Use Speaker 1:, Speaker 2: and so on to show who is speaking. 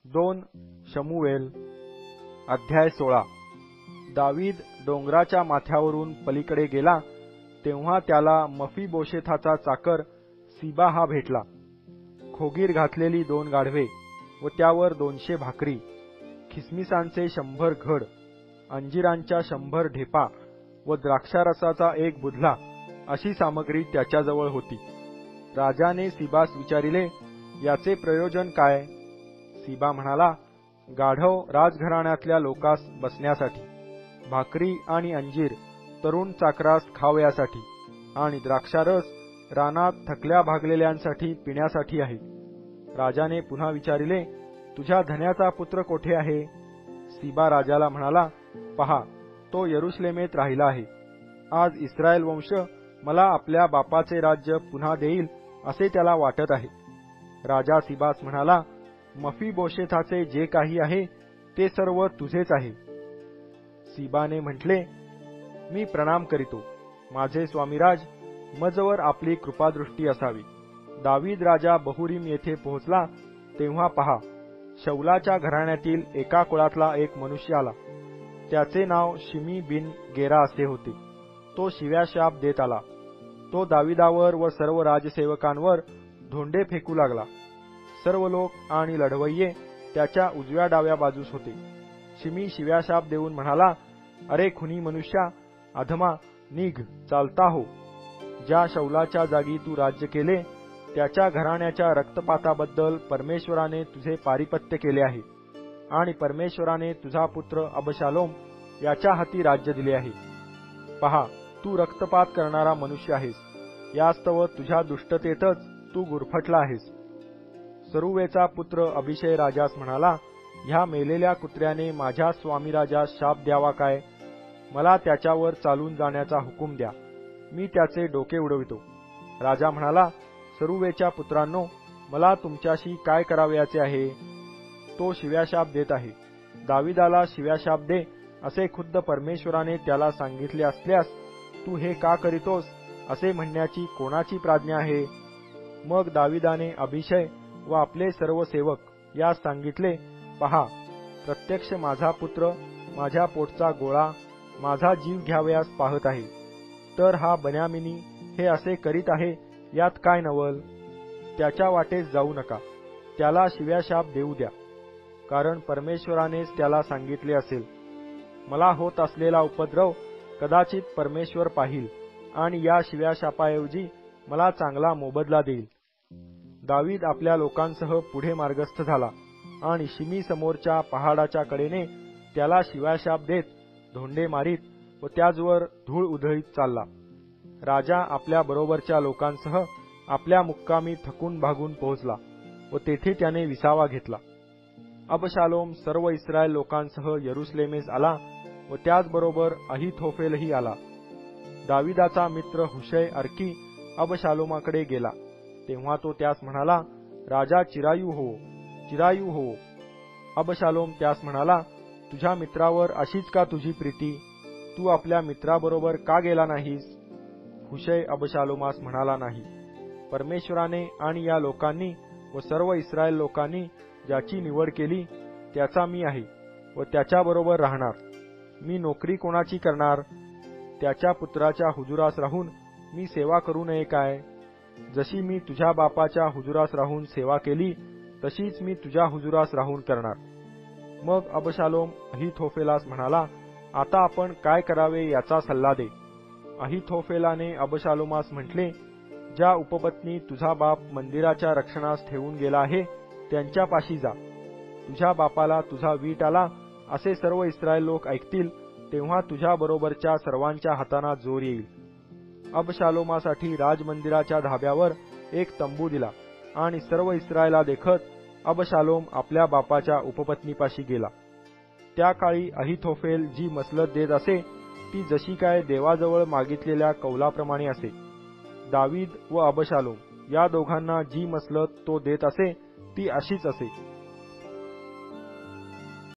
Speaker 1: 2 शमूएल अध्याय 16। दावीद डोंगराच्या माथ्यावरून पलीकडे गेला तेव्हा त्याला मफीबोशेथाचा चाकर सीबा हा भेटला। खोगीर घातलेली 2 गाढवे व त्यावर 200 भाकरी, खिसमिसांचे 100 घड, अंजिरांच्या 100 ढेपा व द्राक्षारसाचा 1 बुधला अशी सामग्री त्याच्याजवळ होती। राजाने सीबास विचारिले, याचे प्रयोजन काय? सीबा म्हणाला, गाढव राजघराण्यातल्या लोकास बसण्यासाठी, भाकरी आणि अंजीर तरुण चाकरास खावयासाठी आणि द्राक्षारस रानात थकल्या भागलेल्यांसाठी पिण्यासाठी आहे। राजाने पुन्हा विचारिले, तुझ्या धन्याचा पुत्र कोठे आहे? सीबा राजाला म्हणाला, पहा, तो यरुशलेमेत राहिला आहे। आज इस्रायल वंश मला आपल्या बापाचे राज्य पुन्हा देईल असे त्याला वाटत आहे। राजा सीबास म्हणाला, मफीबोशेथाचे जे काही आहे ते सर्व तुझेच आहे। सीबाने म्हटले, मी प्रणाम करीतो, माझे स्वामीराज, मजवर आपली कृपादृष्टी असावी। दावीद राजा बहुरीम येथे पोहोचला तेव्हा पहा, शौलाच्या घराण्यातील एका कुळातला एक मनुष्य आला। त्याचे नाव शिमी बिन गेरा असे होते। तो शिव्या शाप देत आला। तो दाविदावर व सर्व राजसेवकांवर धोंडे फेकू लागला। सर्व लोक आणि लढवय्ये त्याच्या उजव्या डाव्या बाजूस होते। शिमी शिव्या शाप देऊन म्हणाला, अरे खुनी मनुष्या, अधमा, निघ, चालता हो। ज्या शौलाच्या जागी तू राज्य केले त्याच्या घराण्याच्या रक्तपाताबद्दल परमेश्वराने तुझे पारिपत्य केले आहे आणि परमेश्वराने तुझा पुत्र अबशालोम याच्या हाती राज्य दिले आहे। पहा, तू रक्तपात करणारा मनुष्य आहेस, यास्तव तुझ्या दुष्टतेतच तू गुरफटला आहेस। सरुवेचा पुत्र अभिषय राजास म्हणाला, ह्या मेलेल्या कुत्र्याने माझ्या स्वामी राजास शाप द्यावा काय? मला त्याच्यावर चालून जाण्याचा हुकूम द्या, मी त्याचे डोके उडवितो। राजा म्हणाला, सरुवेच्या पुत्रांनो, मला तुमच्याशी काय करावयाचे आहे? तो शिव्याशाप देत आहे। दाविदाला शिव्याशाप दे असे खुद्द परमेश्वराने त्याला सांगितले असल्यास तू हे का करीतोस असे म्हणण्याची कोणाची प्राज्ञा आहे? मग दाविदाने अभिषय व आपले सर्व सेवक यास सांगितले, पहा, प्रत्यक्ष माझा पुत्र माझ्या पोटचा गोळा माझा जीव घ्यावयास पाहत आहे, तर हा बन्यामिनी हे असे करीत आहे, यात काय नवल? त्याच्या वाटेस जाऊ नका, त्याला शिव्याशाप देऊ द्या, कारण परमेश्वरानेच त्याला सांगितले असेल, मला होत असलेला उपद्रव कदाचित परमेश्वर पाहिल आणि या शिव्याशापाऐवजी मला चांगला मोबदला देईल। दावीद आपल्या लोकांसह पुढे मार्गस्थ झाला आणि शिमी समोरच्या पहाडाच्या कडेने त्याला शिव्याशाप देत, धोंडे मारीत व त्याचवर धूळ उधळीत चालला। राजा आपल्या बरोबरच्या लोकांसह आपल्या मुक्कामी थकून भागून पोहोचला व तेथे त्याने विसावा घेतला। अबशालोम सर्व इस्रायल लोकांसह यरुशलेमेस आला व त्याचबरोबर अहितोफेलही आला। दाविदाचा मित्र हुशै अर्की अबशालोमाकडे गेला तेव्हा तो त्यास म्हणाला, राजा चिरायू हो, चिरायू हो। अबशालोम त्यास म्हणाला, तुझ्या मित्रावर अशीच का तुझी प्रीती? तू आपल्या मित्राबरोबर का गेला नाहीस? हुशै अबशालोमास म्हणाला नाही, परमेश्वराने आणि या लोकांनी व सर्व इस्रायल लोकांनी ज्याची निवड केली त्याचा मी आहे व त्याच्याबरोबर राहणार। मी नोकरी कोणाची करणार? त्याच्या पुत्राच्या हुजुरास राहून मी सेवा करू नये काय? जशी मी तुझ्या बापाच्या हुजुरास राहून सेवा केली तशीच मी तुझ्या हुजुरास राहून करणार। मग अबशालोम अहितोफेलास म्हणाला, आता आपण काय करावे याचा सल्ला दे। अहितोफेलाने अबशालोमास म्हटले, ज्या उपपत्नी तुझा बाप मंदिराच्या रक्षणास ठेवून गेला आहे त्यांच्यापाशी जा। तुझ्या बापाला तुझा वीट आला असे सर्व इस्रायल लोक ऐकतील तेव्हा तुझ्या बरोबरच्या सर्वांच्या हातांना जोर येईल। अबशालोमासाठी राजमंदिराच्या धाब्यावर एक तंबू दिला आणि सर्व इस्रायला देखत अबशालोम आपल्या बापाच्या उपपत्नीपाशी गेला। त्या काळी अहितोफेल जी मसलत देत असे ती जशी काय देवाजवळ मागितलेल्या कौलाप्रमाणे असे। दावीद व अबशालोम या दोघांना जी मसलत तो देत असे ती अशीच असे।